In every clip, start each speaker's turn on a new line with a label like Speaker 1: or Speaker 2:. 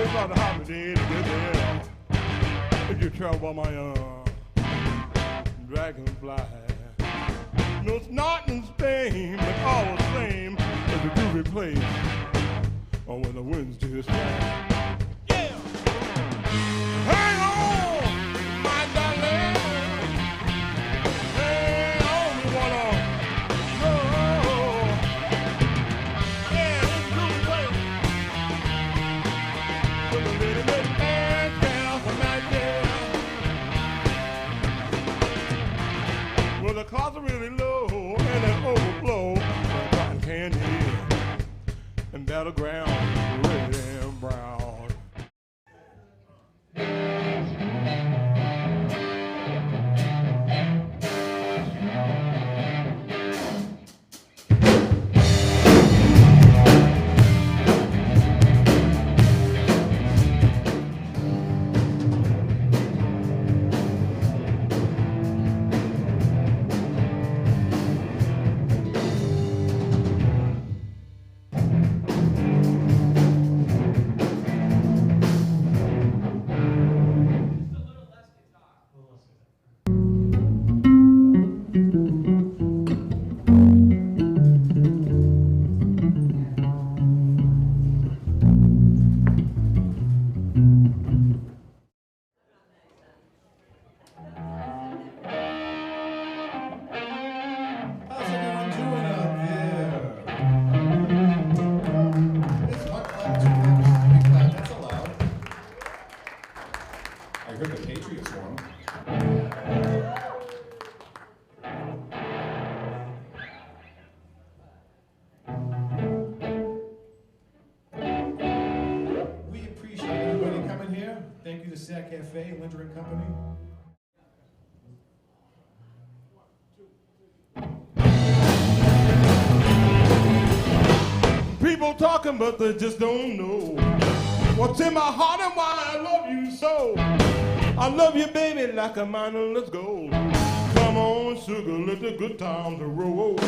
Speaker 1: it's about the holiday to get there. If you travel by my dragonfly. No, it's not in Spain, but all the same, it's a groovy place. Or when the winds just right. Yeah! Hang on, my darling. Hang on, we wanna go. Yeah, it's a groovy place. With a little bit of air, down from right there. Well, the clouds are really low and they overflow. Cotton candy and battleground, red and brown.
Speaker 2: Cafe, Linder and Company.
Speaker 1: People talking, but they just don't know what's in my heart and why I love you so. I love you, baby, like a mine. Let's go. Come on, sugar, let the good times roll.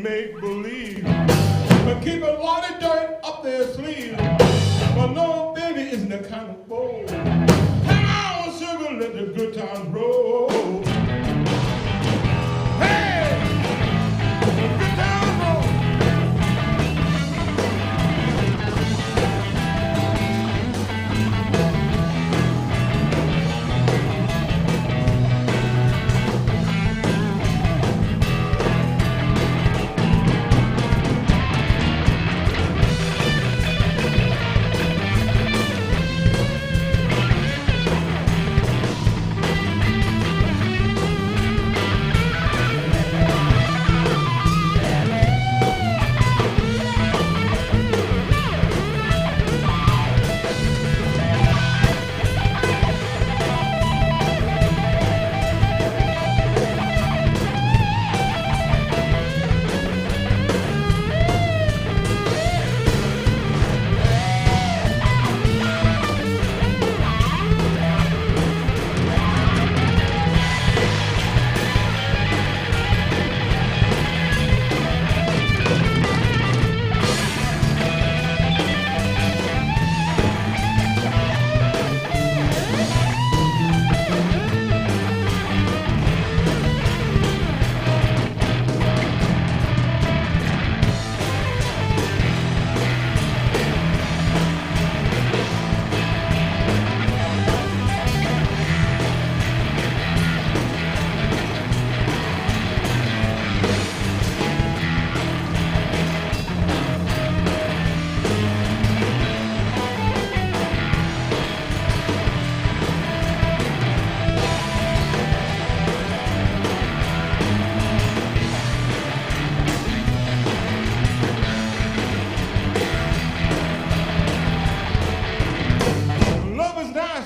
Speaker 1: Make believe, but keep a lot of dirt up their sleeve. But no, baby, isn't the kind of bowl. Come on, sugar, let the good times roll. Hey, good times roll.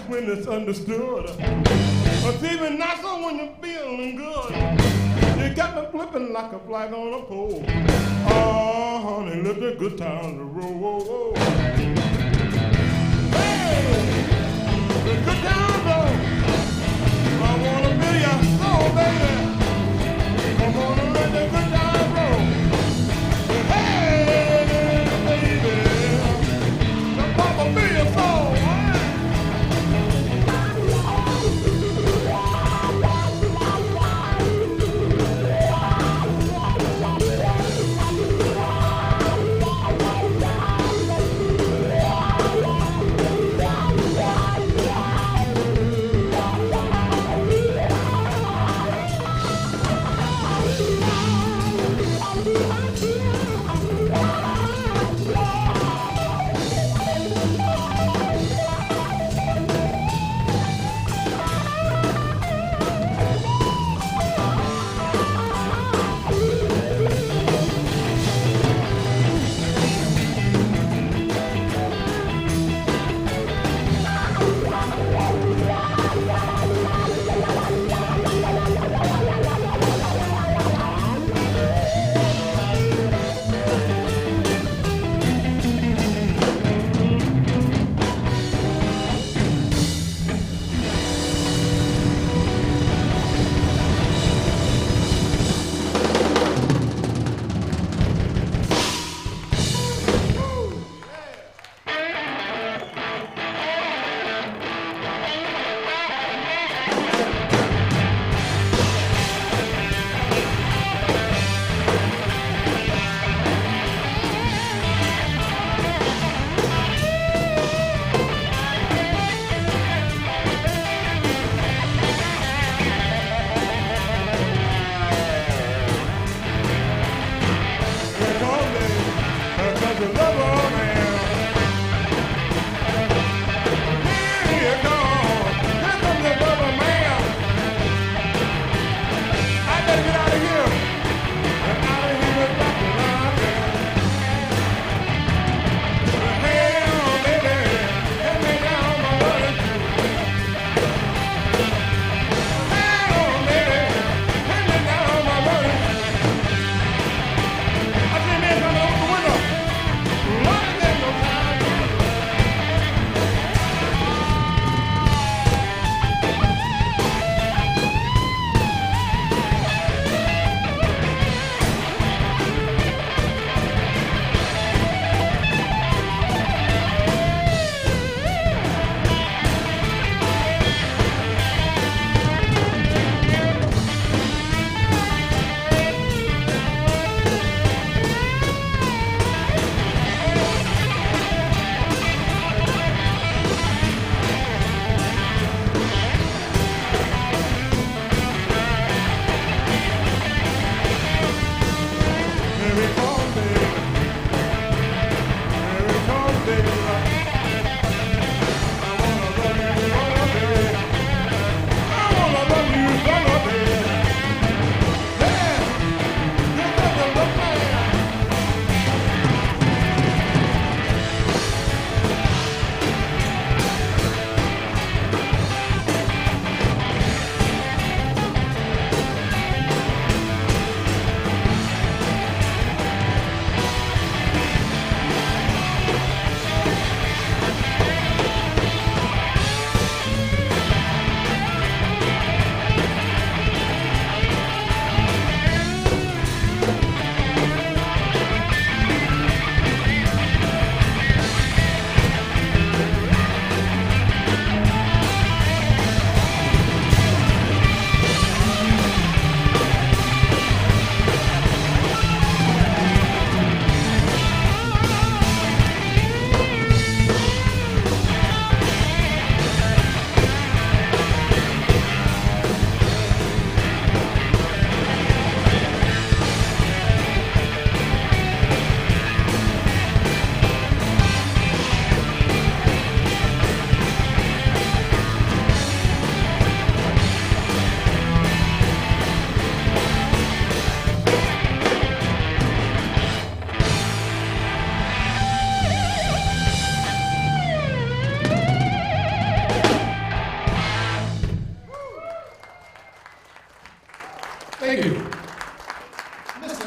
Speaker 1: When it's understood, but it's even nicer when you're feeling good. You got me flipping like a flag on a pole. Oh, honey, let the good times roll. Hey, the good times roll. I wanna be your soul, baby. I'm gonna let the good times roll. Hey, baby, the papa be your soul.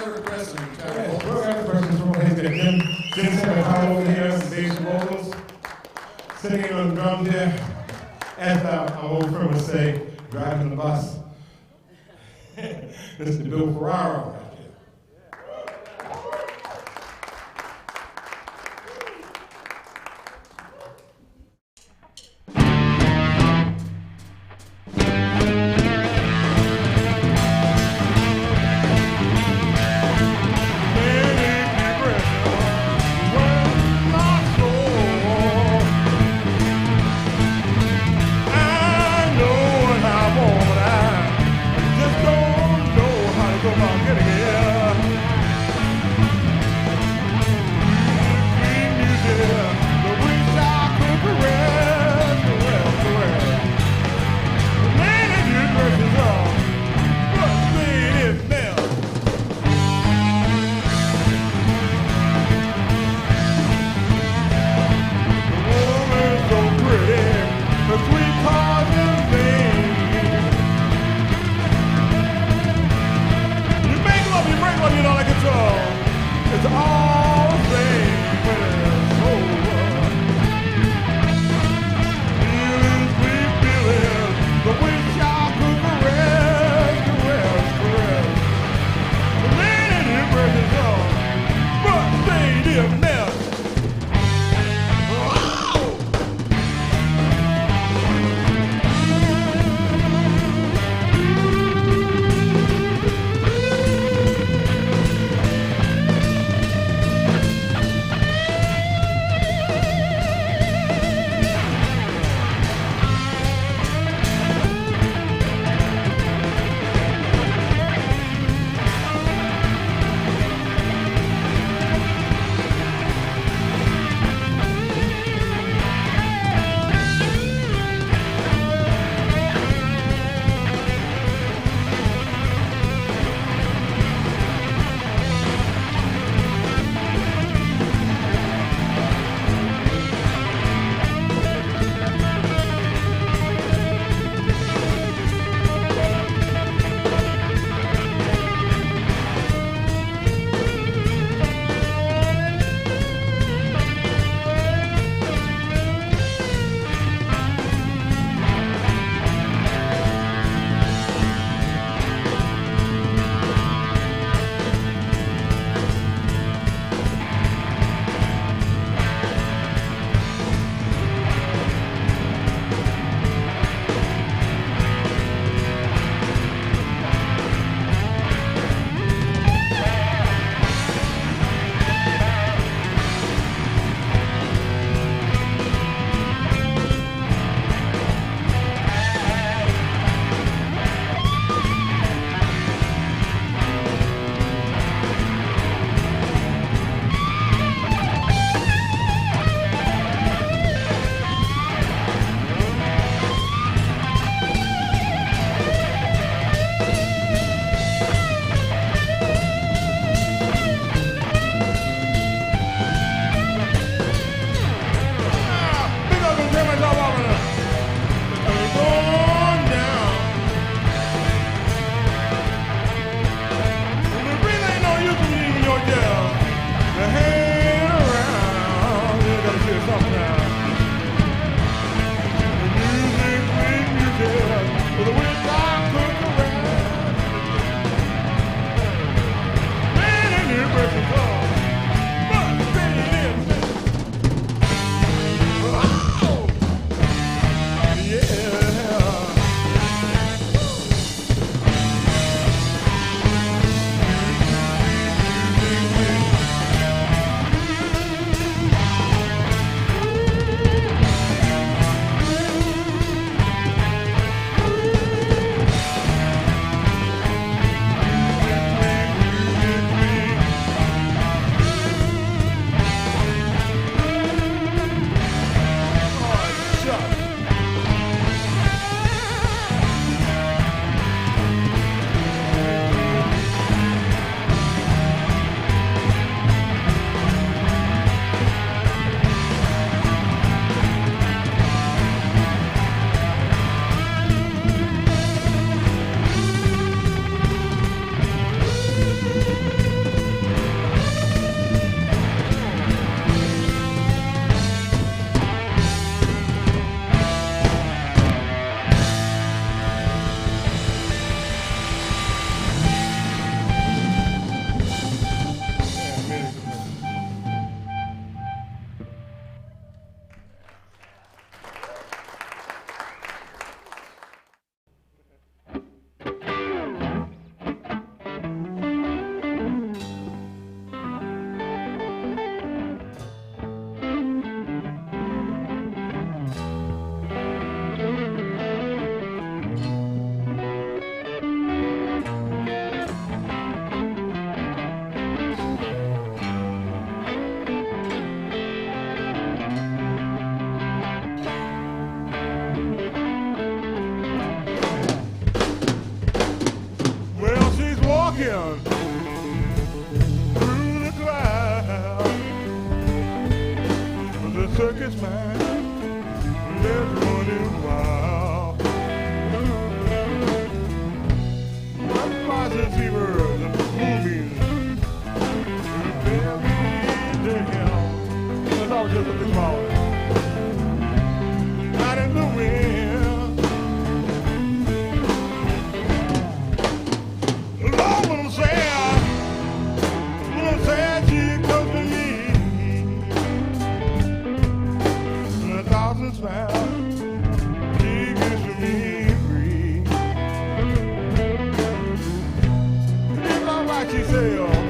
Speaker 2: Erick Preston.
Speaker 3: We're Erick Preston from Haze. Jim Hendrix over here on bass vocals, singing on drums here. As our old friend would say, driving the bus. This is Bill Ferraro right here.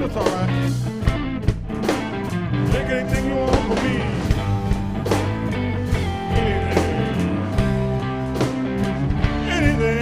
Speaker 1: it's all right. Take anything you want from me. Anything. Anything.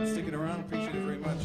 Speaker 2: sticking around. Appreciate it very much.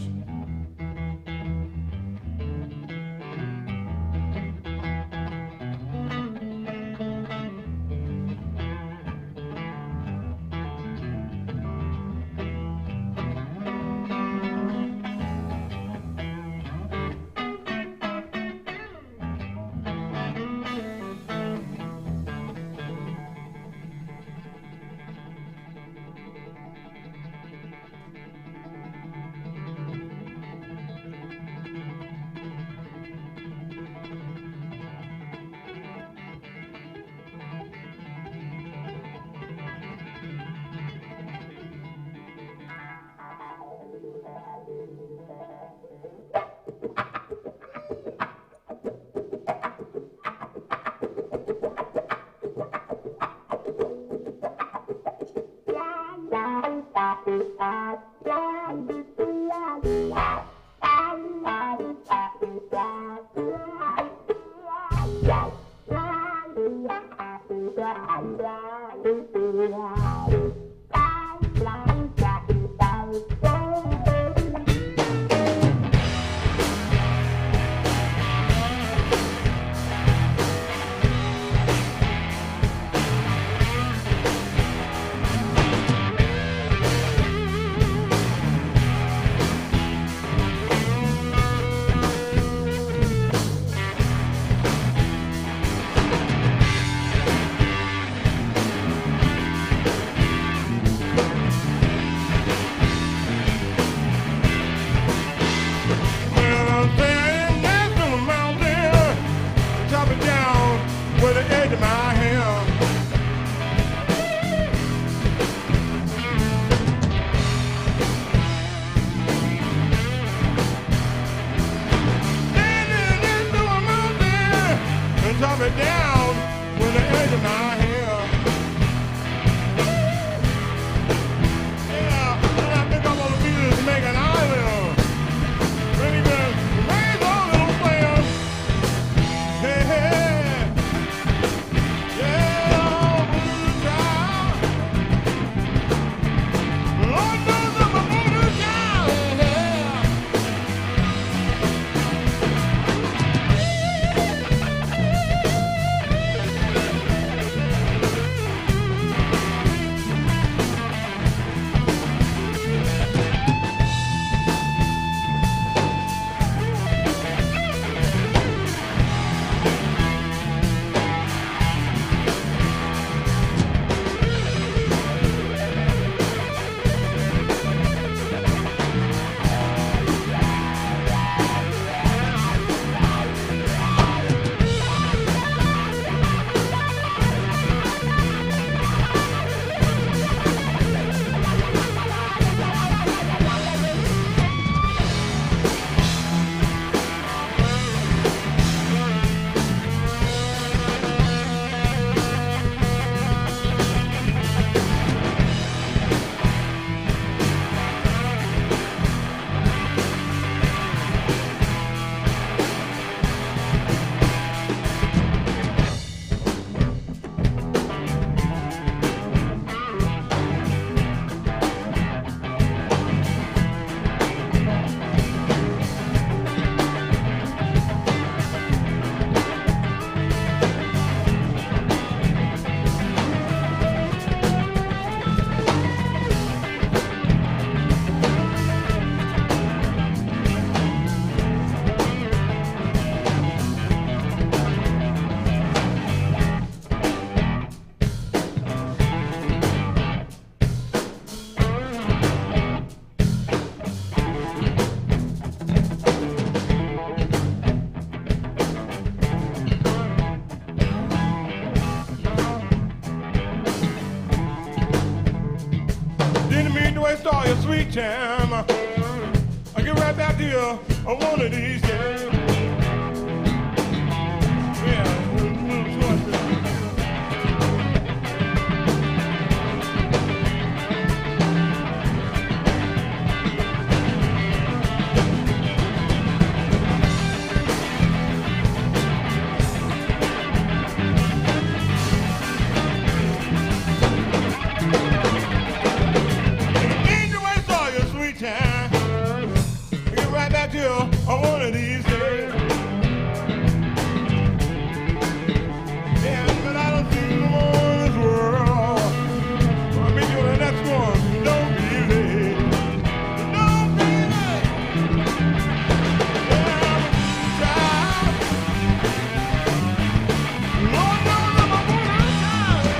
Speaker 1: Start your sweet time. I get right back to you on one of these days. shine. Get right back to you on one of these days. Yeah, but I don't see no more in this world. I'll meet you on the next one. Don't be late. Don't be late. Yeah, try. Lord knows I'm a woman of time.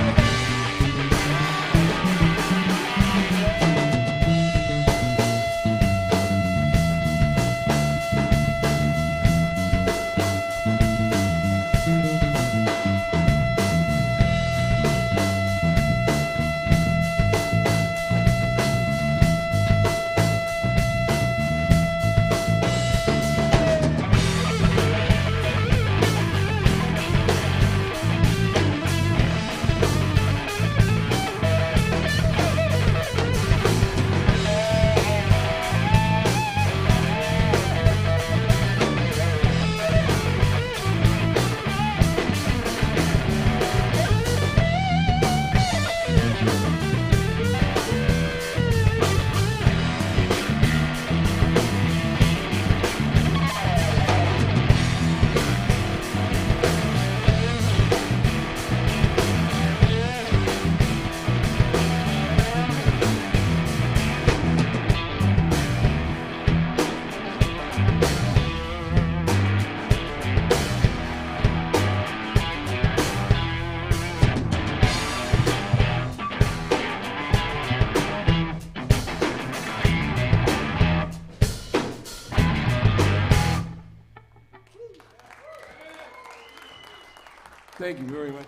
Speaker 1: Thank you very much.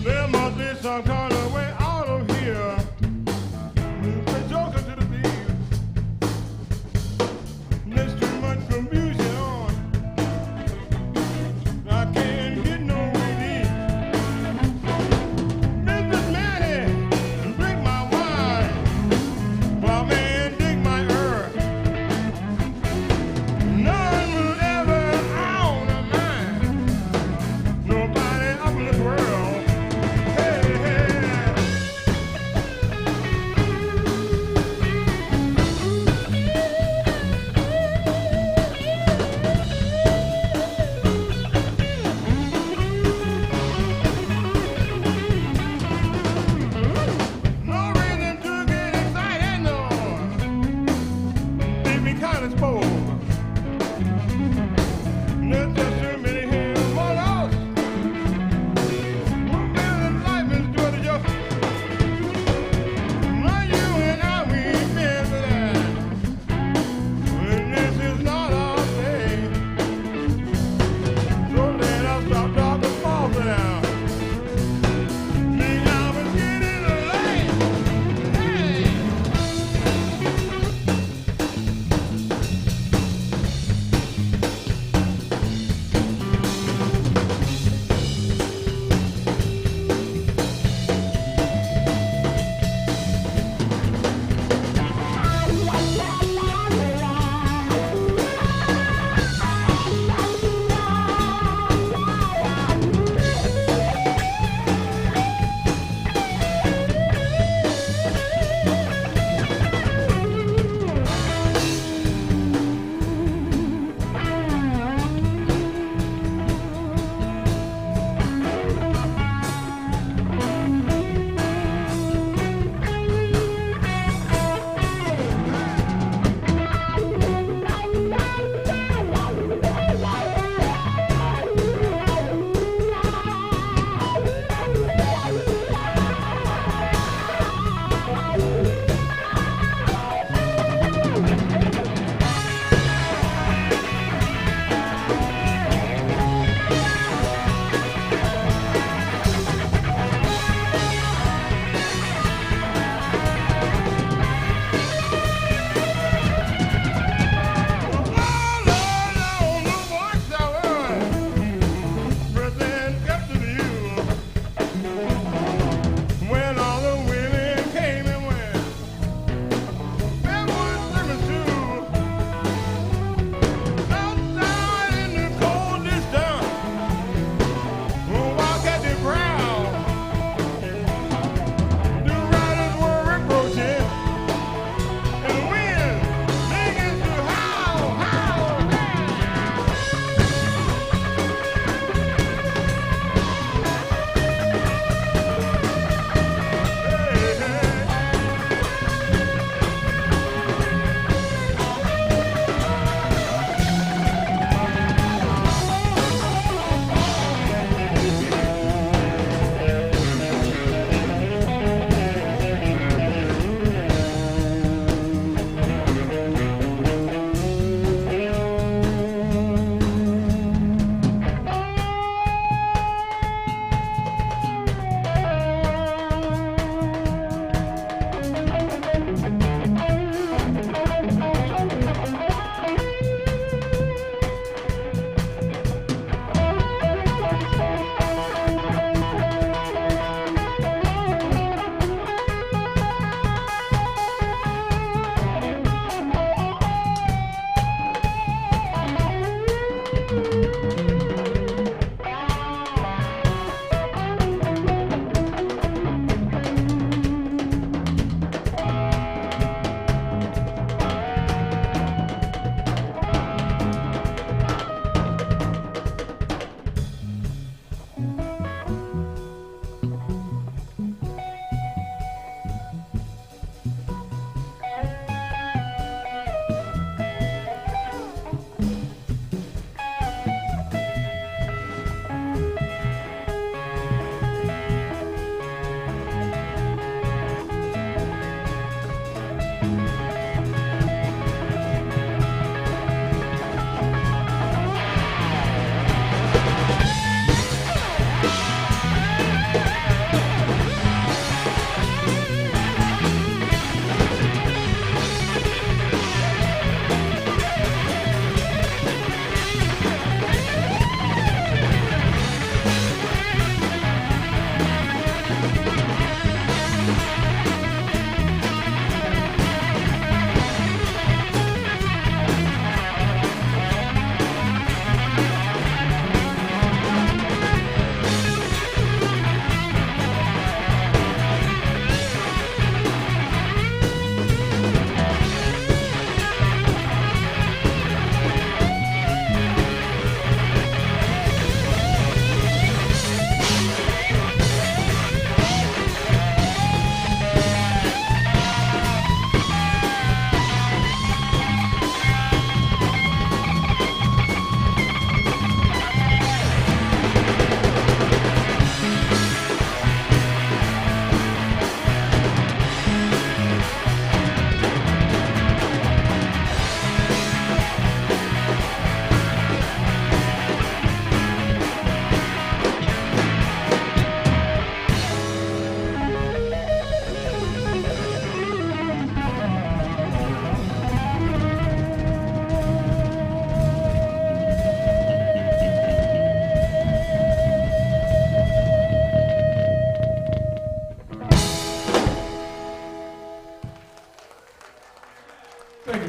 Speaker 1: There must be some kind of way out of here. The joker to the thief. There's too much confusion.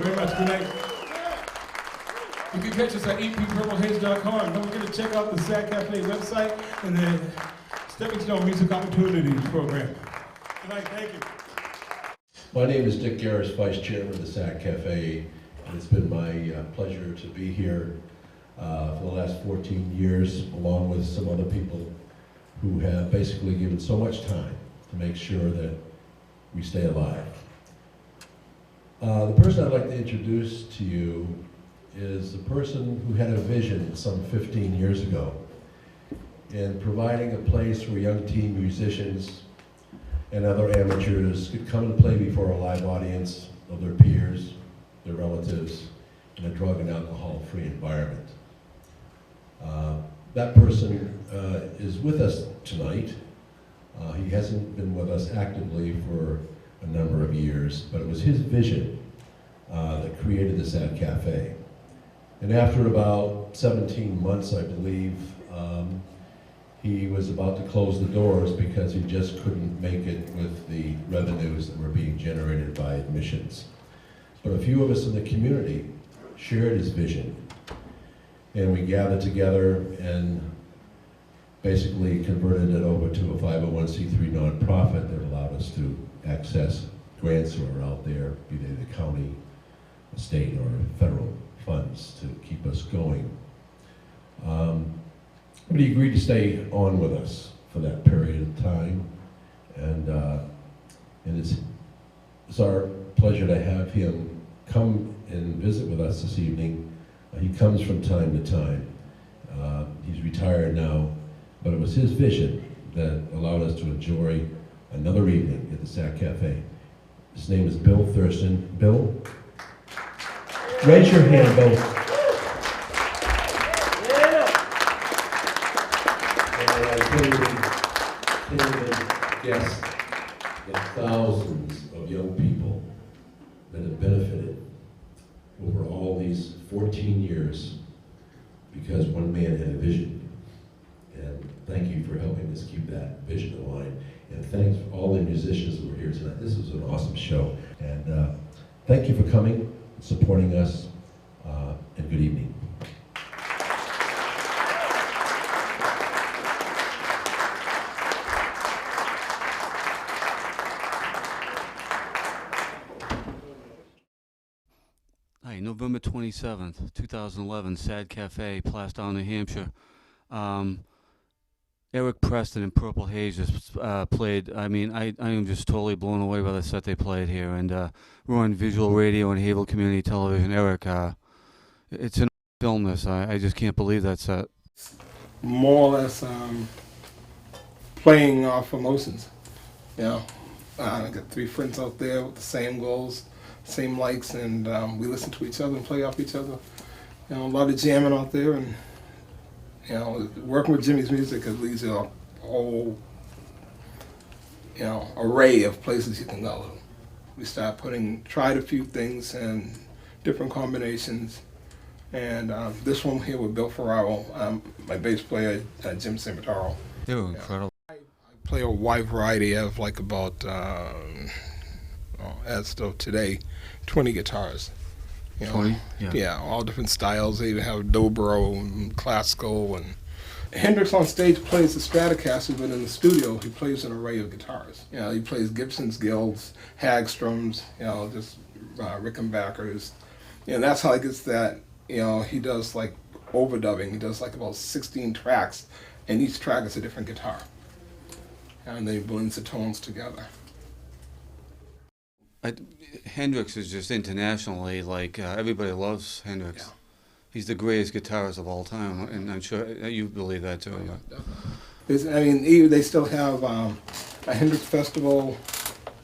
Speaker 3: very much. Good night. You can catch us at eppurplehaze.com. Don't forget to check out the Sad Cafe website and the Stepping Stone Music Opportunities Program. Good night. Thank you.
Speaker 4: My name is Dick Garris, Vice Chairman of the SAC Cafe, and it's been my pleasure to be here for the last 14 years, along with some other people who have basically given so much time to make sure that we stay alive. The person I'd like to introduce to you is the person who had a vision some 15 years ago in providing a place where young teen musicians and other amateurs could come and play before a live audience of their peers, their relatives, in a drug and alcohol-free environment. That person is with us tonight. He hasn't been with us actively for a number of years, but it was his vision that created the Sad Cafe. And after about 17 months, I believe, he was about to close the doors because he just couldn't make it with the revenues that were being generated by admissions. But a few of us in the community shared his vision, and we gathered together and basically converted it over to a 501c3 nonprofit that allowed us to access grants that are out there, be they the county, state, or federal funds to keep us going. But he agreed to stay on with us for that period of time, and it's our pleasure to have him come and visit with us this evening. He comes from time to time. He's retired now, but it was his vision that allowed us to enjoy another evening at the Sac Cafe. His name is Bill Thurston. Bill, raise your hand, Bill. Yes, the thousands of young people that have benefited over all these 14 years because one man had a vision. And thank you for helping us keep that vision alive. And thanks for all the musicians that were here tonight. This was an awesome show. And thank you for coming, supporting us, and good evening.
Speaker 5: Hi, November 27th, 2011, Sad Cafe, Plastown, New Hampshire. Erick Preston and Purple Haze just played. I mean, I am just totally blown away by the set they played here. And we're on visual radio and Havel Community Television. Erick, it's an film this. I just can't believe that set.
Speaker 2: More or less playing off emotions. You know, I got 3 friends out there with the same goals, same likes, and we listen to each other and play off each other. You know, a lot of jamming out there, and you know, working with Jimmy's music leads to a whole, you know, array of places you can go. We tried a few things and different combinations, and this one here with Bill Ferraro, my bass player, Jim Sambataro.
Speaker 5: They were incredible.
Speaker 2: I play a wide variety of like about, as of today, 20 guitars. You know,
Speaker 5: 20?
Speaker 2: Yeah, all different styles. They even have dobro and classical. And Hendrix on stage plays the Stratocaster, but in the studio he plays an array of guitars. You know, he plays Gibson's Guilds, Hagstroms, you know, just Rickenbackers. You know, that's how he gets that. You know, he does like overdubbing. He does like about 16 tracks, and each track is a different guitar. And then he blends the tones together.
Speaker 5: Hendrix is just internationally, like, everybody loves Hendrix.
Speaker 2: Yeah.
Speaker 5: He's the greatest guitarist of all time, and I'm sure you believe that too.
Speaker 2: Yeah. I mean, they still have a Hendrix festival.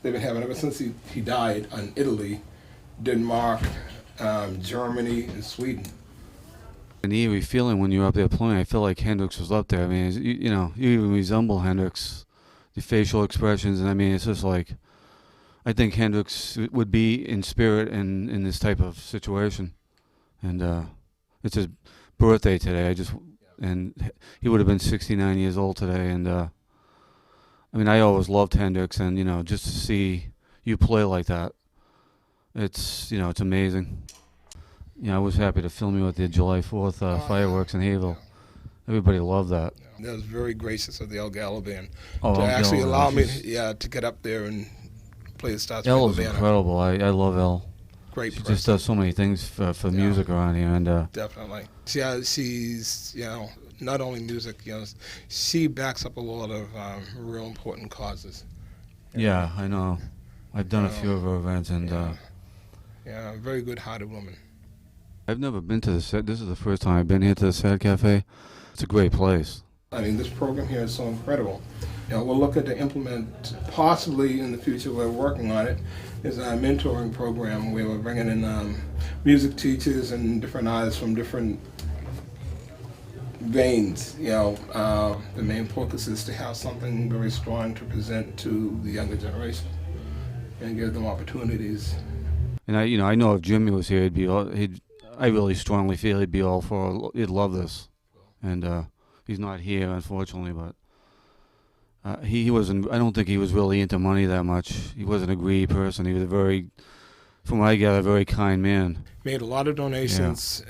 Speaker 2: They've been having ever since he died in Italy, Denmark, Germany, and Sweden.
Speaker 5: An eerie feeling when you're up there playing. I feel like Hendrix was up there. I mean, you know, you even resemble Hendrix, the facial expressions, and I mean, it's just like, I think Hendrix would be in spirit in this type of situation, and it's his birthday today. And he would have been 69 years old today. And I mean, I always loved Hendrix, and you know, just to see you play like that, It's it's amazing. I was happy to film you at the July 4th fireworks in Havel. Everybody loved that.
Speaker 2: That was very gracious of the El Gallo Band
Speaker 5: Oh,
Speaker 2: to
Speaker 5: El
Speaker 2: actually
Speaker 5: Gallo,
Speaker 2: allow me,
Speaker 5: she's-
Speaker 2: to get up there and play the Star
Speaker 5: Elle
Speaker 2: Spangled
Speaker 5: is
Speaker 2: Banner.
Speaker 5: incredible. I love Elle.
Speaker 2: Great
Speaker 5: She
Speaker 2: person.
Speaker 5: just does so many things for music around here, and
Speaker 2: Definitely. She's not only music, she backs up a lot of real important causes.
Speaker 5: yeah, I know. I've done a few of her events, and
Speaker 2: Yeah, very good-hearted woman.
Speaker 5: I've never been to the set. This is the first time I've been here to the Sad Cafe. It's a great place.
Speaker 2: I mean, this program here is so incredible. We're looking to implement, possibly in the future, we're working on it, is a mentoring program where we're bringing in music teachers and different artists from different veins. The main focus is to have something very strong to present to the younger generation and give them opportunities.
Speaker 5: And I know if Jimmy was here, I really strongly feel he'd be all for. He'd love this, and he's not here, unfortunately. But he wasn't. I don't think he was really into money that much. He wasn't a greedy person. He was from what I gather, a very kind man.
Speaker 2: Made a lot of donations,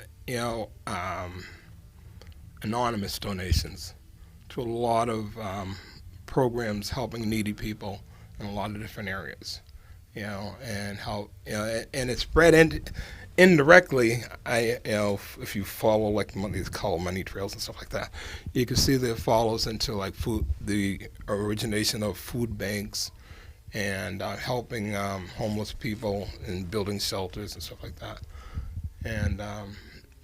Speaker 2: anonymous donations to a lot of programs helping needy people in a lot of different areas. And how and it's spread indirectly. If you follow like these color money trails and stuff like that, you can see that it follows into like the origination of food banks, and helping homeless people and building shelters and stuff like that. And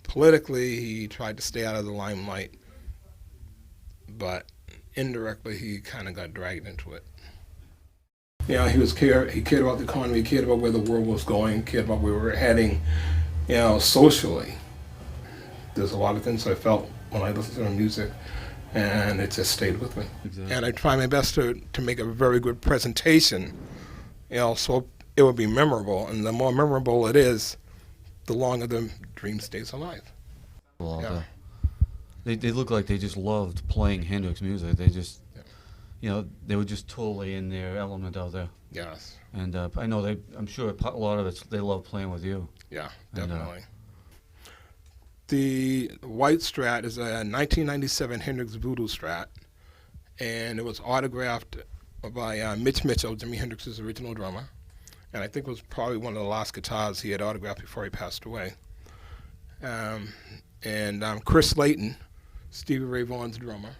Speaker 2: politically, he tried to stay out of the limelight, but indirectly, he kind of got dragged into it. He cared about the economy, he cared about where the world was going, cared about where we were heading, socially. There's a lot of things I felt when I listened to the music, and it just stayed with me.
Speaker 5: Exactly.
Speaker 2: And I try my best to make a very good presentation, so it would be memorable. And the more memorable it is, the longer the dream stays alive.
Speaker 5: Well, they look like they just loved playing Hendrix music. They just, they were just totally in their element out there.
Speaker 2: Yes.
Speaker 5: And I know I'm sure a lot of it they love playing with you.
Speaker 2: Yeah,
Speaker 5: And,
Speaker 2: definitely. The white Strat is a 1997 Hendrix Voodoo Strat, and it was autographed by Mitch Mitchell, Jimi Hendrix's original drummer, and I think it was probably one of the last guitars he had autographed before he passed away. And Chris Layton, Stevie Ray Vaughan's drummer,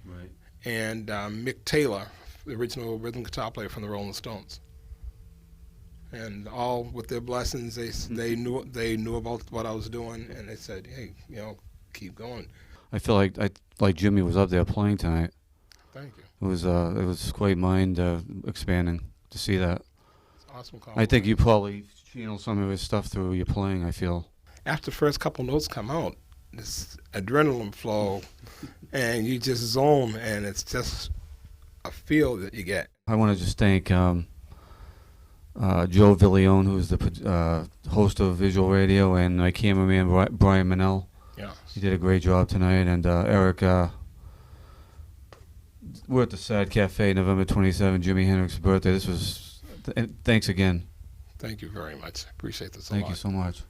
Speaker 5: Right.
Speaker 2: and Mick Taylor, the original rhythm guitar player from the Rolling Stones. And all with their blessings, they knew about what I was doing, and they said, "Hey, keep going."
Speaker 5: I feel like Jimmy was up there playing tonight.
Speaker 2: Thank you.
Speaker 5: It was quite mind expanding to see that.
Speaker 2: It's an awesome
Speaker 5: I
Speaker 2: compliment.
Speaker 5: think you probably channel some of his stuff through your playing. I feel.
Speaker 2: After the first couple notes come out, this adrenaline flow, and you just zone, and it's just a feel that you get.
Speaker 5: I want to just thank Joe Villione, who's the host of Visual Radio, and my cameraman Brian Manell.
Speaker 2: Yeah.
Speaker 5: He did a great job tonight, and Eric. We're at the Sad Cafe, November 27, Jimi Hendrix's birthday. Thanks again.
Speaker 2: Thank you very much. I appreciate this a
Speaker 5: Thank
Speaker 2: lot.
Speaker 5: you so much.